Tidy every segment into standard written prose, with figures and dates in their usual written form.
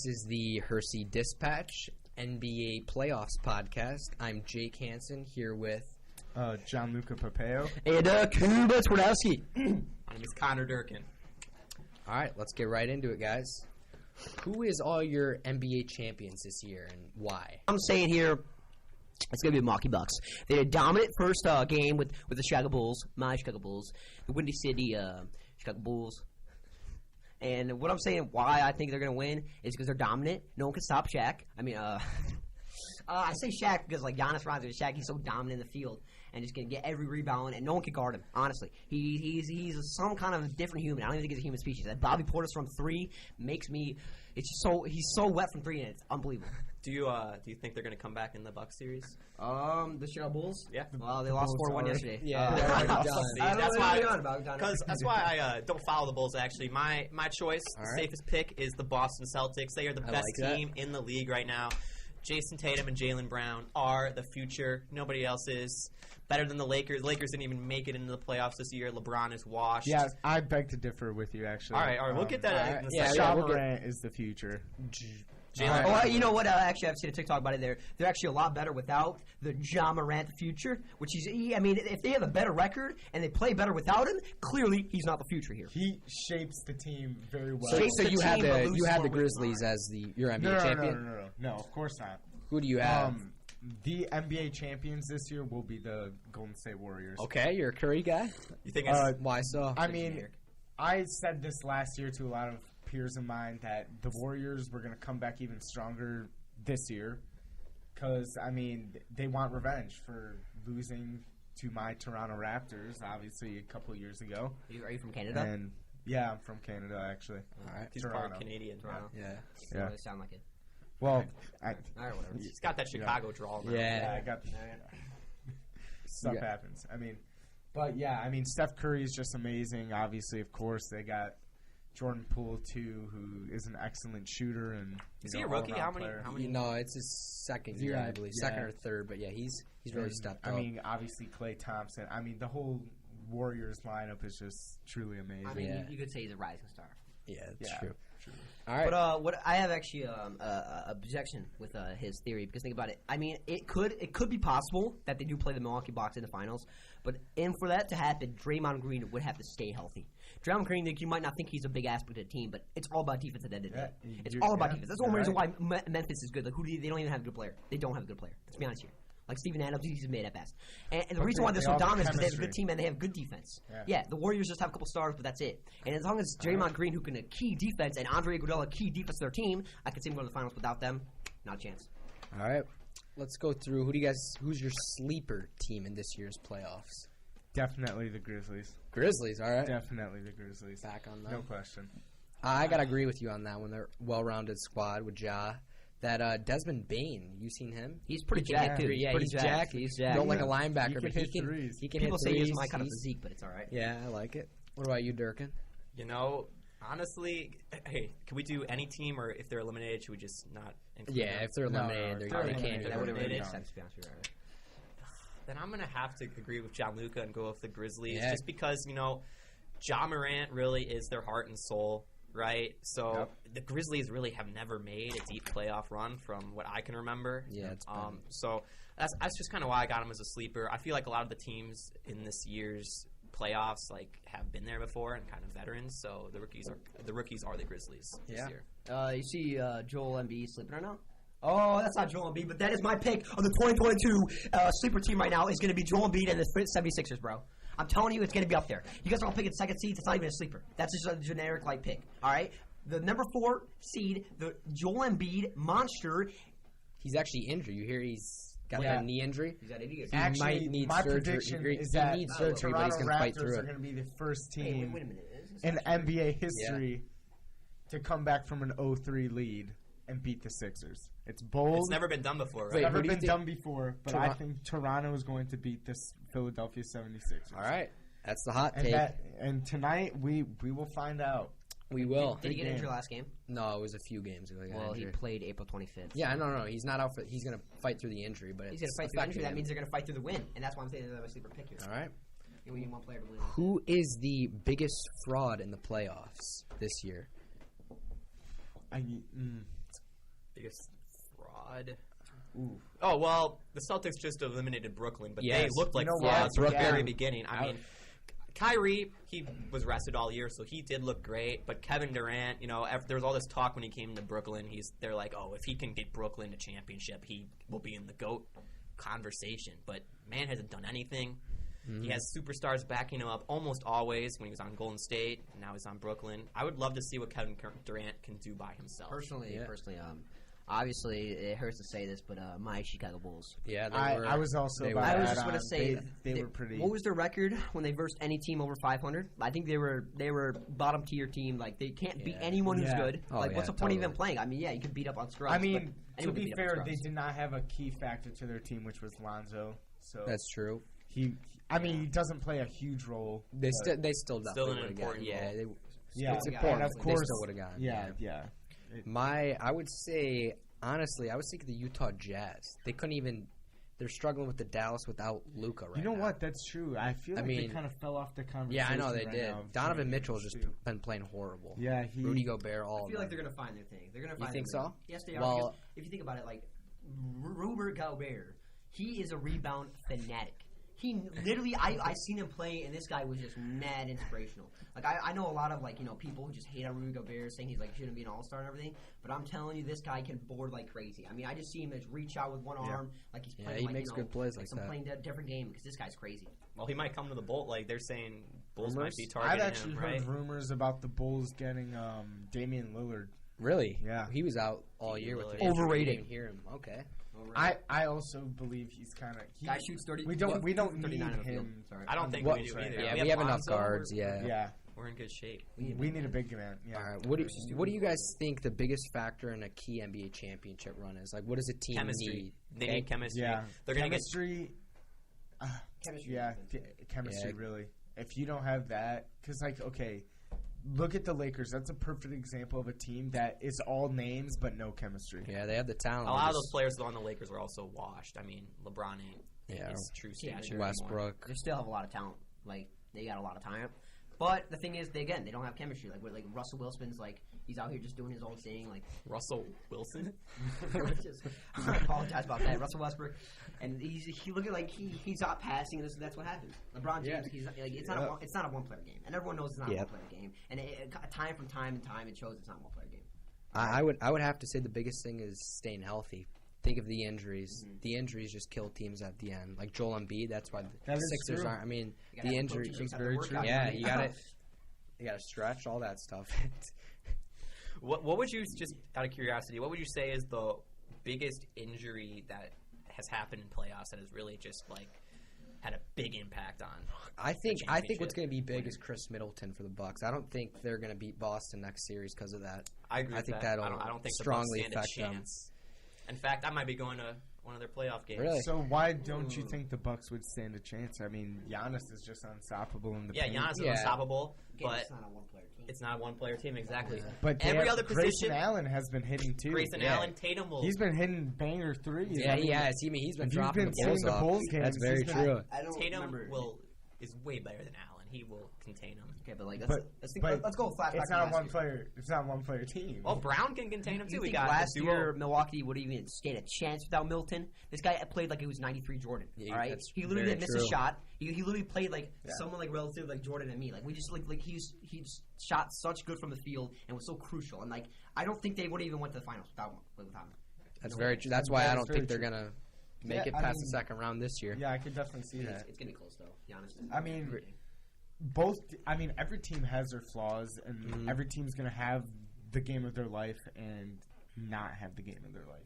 This is the Hersey Dispatch NBA Playoffs podcast. I'm Jake Hansen here with Gianluca Papeo and Kuba Twardowski. My name is Connor Durkin. All right, let's get right into it, guys. Who is all your NBA champions this year and why? I'm saying here, it's going to be the Milwaukee Bucks. They had a dominant first game with the Chicago Bulls, my Chicago Bulls, the Windy City Chicago Bulls. And what I'm saying, why I think they're going to win, is because they're dominant. No one can stop Shaq. I mean, I say Shaq because, like, Giannis reminds me of Shaq. He's so dominant in the field and just going to get every rebound, and no one can guard him, honestly. He's some kind of different human. I don't even think he's a human species. That Bobby Portis from three makes me – he's so wet from three, and it's unbelievable. Do you think they're going to come back in the Bucks series? The Chicago Bulls? Yeah. Well, they lost 4-1 yesterday. Yeah. That's why I don't follow the Bulls, actually. My choice, the safest pick, is the Boston Celtics. They are the best team in the league right now. Jason Tatum and Jaylen Brown are the future. Nobody else is better than the Lakers. Lakers didn't even make it into the playoffs this year. LeBron is washed. Yeah, I beg to differ with you, actually. All right. We'll get that in the second. Ja Morant is the future. You know what? Actually, I've seen a TikTok about it. They're actually a lot better without the Ja Morant future. If they have a better record and they play better without him, clearly he's not the future here. He shapes the team very well. So you had the Grizzlies as your NBA champion? No, of course not. Who do you have? The NBA champions this year will be the Golden State Warriors. Okay, you're a Curry guy. You think why so? I mean, I said this last year to a lot of peers of mine that the Warriors were going to come back even stronger this year because, I mean, they want revenge for losing to my Toronto Raptors, obviously, a couple of years ago. Are you from Canada? And yeah, I'm from Canada, actually. All right. He's Toronto. part Canadian. Toronto. Yeah. Doesn't really sound like it. Well, all right, whatever. He's got that Chicago drawl now. Yeah. I got stuff happens. I mean, but yeah, I mean, Steph Curry is just amazing. Obviously, of course, they got Jordan Poole too, who is an excellent shooter and is he a rookie? How many? No, it's his second year, I believe, second or third. But yeah, he's really stepped up. I mean, obviously Klay Thompson. I mean, the whole Warriors lineup is just truly amazing. I mean, you could say he's a rising star. Yeah, that's true. All right. But what I have actually objection with his theory because think about it. I mean, it could be possible that they do play the Milwaukee Bucks in the finals, but for that to happen, Draymond Green would have to stay healthy. Draymond Green, you might not think he's a big aspect of the team, but it's all about defense at the end of the day. It's all about defense. That's the only reason why Memphis is good. Like, they don't even have a good player. They don't have a good player. Let's be honest here. Like Steven Adams, he's made at best. And the reason why they're so dominant is because they have a good team and they have good defense. Yeah, the Warriors just have a couple stars, but that's it. And as long as Draymond Green, who can key defense, and Andre Iguodala key defense to their team, I could see them going to the finals. Without them, not a chance. All right, let's go through. Who's your sleeper team in this year's playoffs? Definitely the Grizzlies. Grizzlies, all right. Definitely the Grizzlies. Back on that. No question. I gotta agree with you on that one. They're a well-rounded squad with Ja. That Desmond Bain, you seen him? He's pretty jacked too. Yeah, he's jacked. He's jacked. Don't like a linebacker, but he can threes. He can People hit say threes. he's my kind of physique, but it's all right. Yeah, I like it. What about you, Durkin? You know, honestly, hey, can we do any team, or if they're eliminated, should we just not include them? If they're eliminated, That That would have made eliminated. sense, to be honest with you. Then I'm gonna have to agree with Gianluca and go with the Grizzlies, Yeah. just because Ja Morant really is their heart and soul. Right, so the Grizzlies really have never made a deep playoff run from what I can remember. Yeah, it's so that's just kind of why I got them as a sleeper. I feel like a lot of the teams in this year's playoffs have been there before and kind of veterans. So the rookies are the Grizzlies this year. You see Joel Embiid sleeping right now? Oh, that's not Joel Embiid, but that is my pick of the 2022 sleeper team right now is going to be Joel Embiid and the 76ers, bro. I'm telling you, it's going to be up there. You guys are all picking second seeds. It's not even a sleeper. That's just a generic pick. All right, the number 4 seed, the Joel Embiid monster. He's actually injured. You hear he's got that knee injury. He's got idiot. He Actually, might need my surgery. prediction He is that needs the surgery, but he's Toronto going to fight through Raptors are it. going to be the first team Wait a minute. in NBA history to come back from an 0-3 lead and beat the Sixers. It's bold. It's never been done before, right? Wait, Never who do you been think? done before, but I think Toronto is going to beat this Philadelphia 76ers. All right, that's the hot And, take. and tonight we will find out. We will. Did he get game. injured last game? No, it was a few games ago. Well, he played April 25th. Yeah, no. He's not out for. He's going to fight through the injury, but He's going to fight through the injury. That means they're going to fight through the win, and that's why I'm saying they're a sleeper pick here. All right. We need one player to win. Who is the biggest fraud in the playoffs this year? Biggest fraud. Ooh. Oh, well, the Celtics just eliminated Brooklyn, but Yes. they looked like You know frauds what? from the Yeah. very beginning. I mean, Kyrie, he was rested all year, so he did look great. But Kevin Durant, there was all this talk when he came to Brooklyn. They're like, oh, if he can get Brooklyn to championship, he will be in the GOAT conversation. But man hasn't done anything. He has superstars backing him up almost always when he was on Golden State. And now he's on Brooklyn. I would love to see what Kevin Durant can do by himself. Personally, obviously, it hurts to say this, but my Chicago Bulls. Yeah, I was also. they about were- I was that, just going to say they were pretty. What was their record when they versed any team over 500? I think they were bottom tier team. Like they can't beat anyone who's Yeah. good. Oh, Like what's yeah, the point of totally. even playing? I mean, yeah, you can beat up on scrubs. I mean, but to anyone can be beat up fair, on they scrubs. did not have a key factor to their team, which was Lonzo. So That's true. he doesn't play a huge role. They but- they still definitely Still an would've important gotten. role. Yeah, Yeah, It's and important. of they course, still would have gotten. yeah. I would say honestly, I was thinking the Utah Jazz. They couldn't even. They're struggling with the Dallas without Luka right You know now. what? That's true. I feel like they mean, kind of fell off the conversation. Yeah, I know they right did. now. Donovan Mitchell's just Too. been playing horrible. Yeah, Rudy Gobert, all I of feel like them. they're gonna find their thing. They're gonna You find. think their so? thing. Yes, they are. Well- because if you think about it, like Rudy Gobert, he is a rebound fanatic. He literally, I seen him play, and this guy was just mad inspirational. Like I know a lot of people who just hate on Rudy Gobert, saying he's like shouldn't be an all-star and everything. But I'm telling you, this guy can board like crazy. I mean, I just see him just reach out with one arm, like he's playing. he like, makes good plays like some that. playing a different game because this guy's crazy. Well, he might come to the Bulls. Like they're saying, Bulls Rumors? might be targeting I've actually him, heard right? rumors about the Bulls getting Damian Lillard. Really? Yeah. He was out all year with the Overrated. injury. You didn't hear him. Okay. I also believe he's kind of. Guy shoots 30. We don't need 39 on the field. him. Sorry. I don't think What- we do right either. now. Yeah, we have enough Lonzo, guards. we're- Yeah. Yeah, We're in good shape. we need a big man. Yeah. All right. What do you guys think the biggest factor in a key NBA championship run is? Like, what does a team Chemistry. need? They Okay. need chemistry. Yeah, They're gonna get. chemistry. Chemistry. Yeah, chemistry. Yeah. Really, if you don't have that, because okay, look at the Lakers. That's a perfect example of a team that is all names but no chemistry. Yeah, they have the talent. A lot of They those players on the Lakers were also washed. I mean, LeBron ain't Yeah. his true Yeah, stature sure. anymore. Westbrook. They still have a lot of talent. Like they got a lot of talent. But the thing is, they don't have chemistry. Like Russell Wilson's he's out here just doing his own thing. Like Russell Wilson. I apologize about that, Russell Westbrook, and he looking like he's not passing. And that's what happens. LeBron James, Yeah. it's not a one player game, and everyone knows it's not a Yep. one player game. And time from time to time, it shows it's not a one player game. I would have to say the biggest thing is staying healthy. Think of the injuries. The injuries just kill teams at the end. Like Joel Embiid, that's why the That is Sixers true. aren't. I mean, You gotta the have injury. coaches, you gotta very work true. out Yeah, your you body. got to stretch all that stuff. What would you, just out of curiosity, what would you say is the biggest injury that has happened in playoffs that has really just had a big impact on? I think what's championship going to be big winning. is Chris Middleton for the Bucks. I don't think they're going to beat Boston next series because of that. I agree. I with think that. that'll I don't think strongly the Bucks affect stand a them. chance. In fact, I might be going to one of their playoff games. Really? So why don't you think the Bucks would stand a chance? I mean, Giannis is just unstoppable in the Yeah, paint. Giannis is Yeah. unstoppable, Again, but it's not a one player team. it's not a one-player team exactly. But they Every have- other Grayson position, Allen has been hitting too. Grayson Yeah. Allen, Tatum will. He's been hitting banger threes. Yeah, I mean, he has. He's been if you've dropping been the seeing balls the off. Bulls games, That's very he's been- true. I don't Tatum remember. is way better than Allen. He will contain him. Okay, but But let's go flashback. It's to not a last one year. player. It's not a one player team. Well, Brown can contain him You too. We think got last the duo. year Milwaukee would even stand a chance without Milton? This guy played like he was 93 Jordan. Yeah, all right, that's he literally very didn't miss true. a shot. He literally played like someone like relative like Jordan and me. Like we just like he just shot such good from the field and was so crucial. And like I don't think they would have even went to the finals without him. That's very true. That's why I That is don't very think they're true. going to make Yeah, it I past the mean- second round this year. Yeah, I could definitely see that. It's gonna be close though. Be honest. I mean, every team has their flaws, and every team's gonna have the game of their life and not have the game of their life.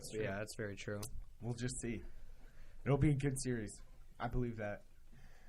So Yeah, that's very true. we'll just see. It'll be a good series. I believe that.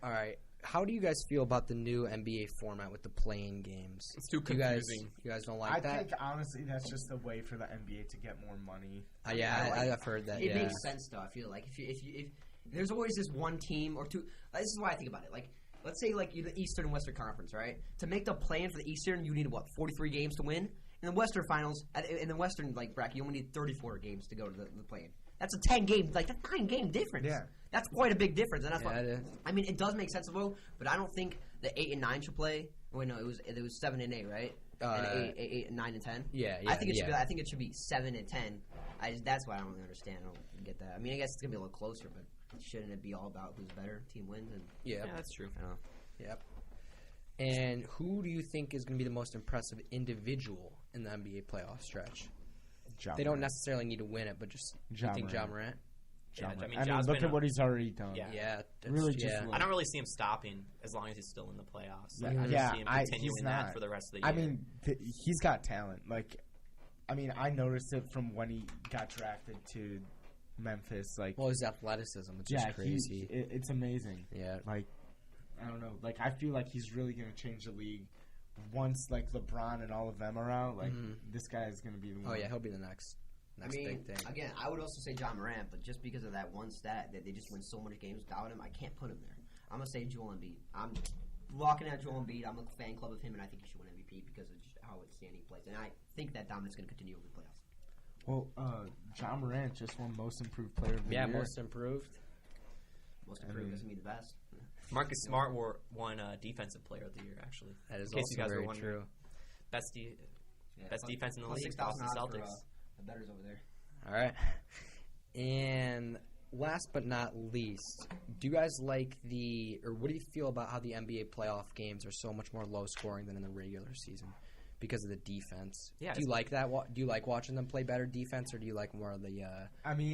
All right. How do you guys feel about the new NBA format with the playing games? It's too You confusing. guys don't I like that? think honestly that's just a way for the NBA to get more money. I've heard that. It Yeah. makes sense though. I feel like if there's always this one team or two. This is why I think about it. Like let's say like the Eastern and Western Conference, right? To make the play-in for the Eastern, you need 43 games to win. In the Western Finals, in the Western bracket, you only need 34 games to go to the play-in. That's a 10-game, that's 9-game difference. Yeah. That's quite a big difference, and that's Yeah, why. it is. I mean, it does make sense to vote, but I don't think the 8 and 9 should play. Wait, no, it was 7 and 8, right? 8, 9, and 10. Yeah, I think it should be 7 and 10. That's what I don't really understand. I don't get that. I mean, I guess it's gonna be a little closer, but shouldn't it be all about who's better? Team wins. And yeah, that's true. Yep. And who do you think is going to be the most impressive individual in the NBA playoff stretch? They don't necessarily need to win it, but just you think Ja Morant? Yeah, I mean, look at what he's already done. Yeah, really. Just I don't really see him stopping as long as he's still in the playoffs. Yeah, I just see him continuing he's not. that for the rest of the year. I mean, he's got talent. Like, I mean, I noticed it from when he got drafted to Memphis. Like, well, his athleticism, it's just crazy. It's amazing. Yeah, like, I don't know. Like, I feel like he's really going to change the league once, like, LeBron and all of them are out. Like, this guy is going to be the one. Oh yeah, he'll be the next big thing. Again, I would also say Ja Morant, but just because of that one stat that they just win so many games without him, I can't put him there. I'm gonna say Joel Embiid. I'm locking out Joel Embiid. I'm a fan club of him, and I think he should win MVP because of just how outstanding he plays. And I think that dominance is going to continue over the playoffs. Well, Ja Morant just won Most Improved Player of the Year. Yeah, Most Improved. Most Improved doesn't mean the best. Marcus Smart won Defensive Player of the Year, actually. That is also very true. Best defense in the league, Boston Celtics. The bettors over there. All right. And last but not least, do you guys like what do you feel about how the NBA playoff games are so much more low scoring than in the regular season because of the defense? Yeah. Do you like that? Do you like watching them play better defense, or do you like more of the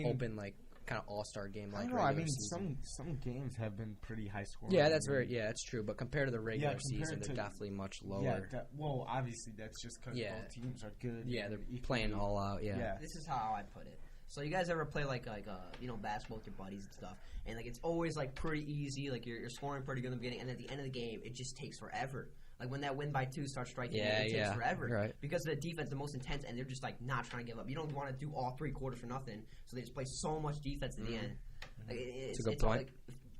open, like, kind of all-star game like regular season? Some games have been pretty high scoring. Yeah, that's true. But compared to the regular season, they're definitely much lower. Yeah, well, obviously that's just because both teams are good. Yeah, they're playing all out. Yeah. This is how I put it. So you guys ever play like basketball with your buddies and stuff, and like it's always like pretty easy, like you're scoring pretty good in the beginning, and at the end of the game it just takes forever. Like when that win by 2 starts striking, it takes forever. Right. Because the defense is the most intense, and they're just like not trying to give up. You don't want to do all 3 quarters for nothing, so they just play so much defense at the end. Like, it's a good point. Like,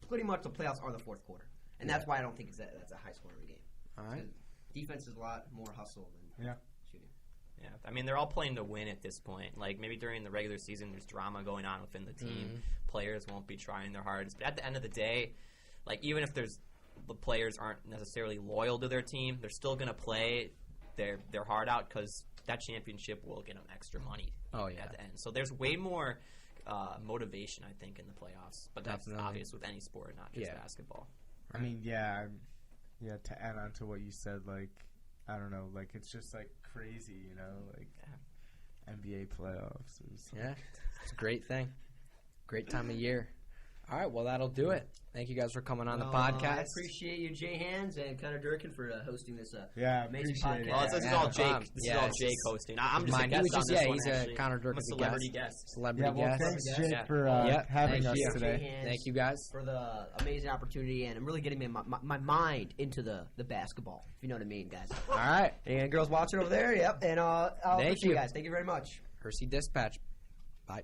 pretty much the playoffs are the fourth quarter, and that's why I don't think that's a high scoring game. All right. Defense is a lot more hustle than shooting. Yeah, I mean they're all playing to win at this point. Like maybe during the regular season, there's drama going on within the team. Players won't be trying their hardest, but at the end of the day, like even if the players aren't necessarily loyal to their team, they're still going to play their heart out because that championship will get them extra money. At the end. So there's way more motivation, I think, in the playoffs. But that's obvious with any sport, not just basketball. I mean, to add on to what you said, like, I don't know, like, it's just, like, crazy, you know, like, NBA playoffs. It's a great thing. Great time of year. All right, well, that'll do it. Thank you guys for coming on the podcast. I appreciate you, Jay Hands and Connor Durkin, for hosting this amazing podcast. Well, this is all Jake. This is all Jake hosting. I'm just a guest on this one, he's a Connor Durkin celebrity guest. Thanks, Jake, for having us today. Thank you, guys. For the amazing opportunity, and I'm really getting my mind into the basketball, if you know what I mean, guys. All right. And girls watching over there, and I'll Thank you guys. Thank you very much. Hersey Dispatch. Bye.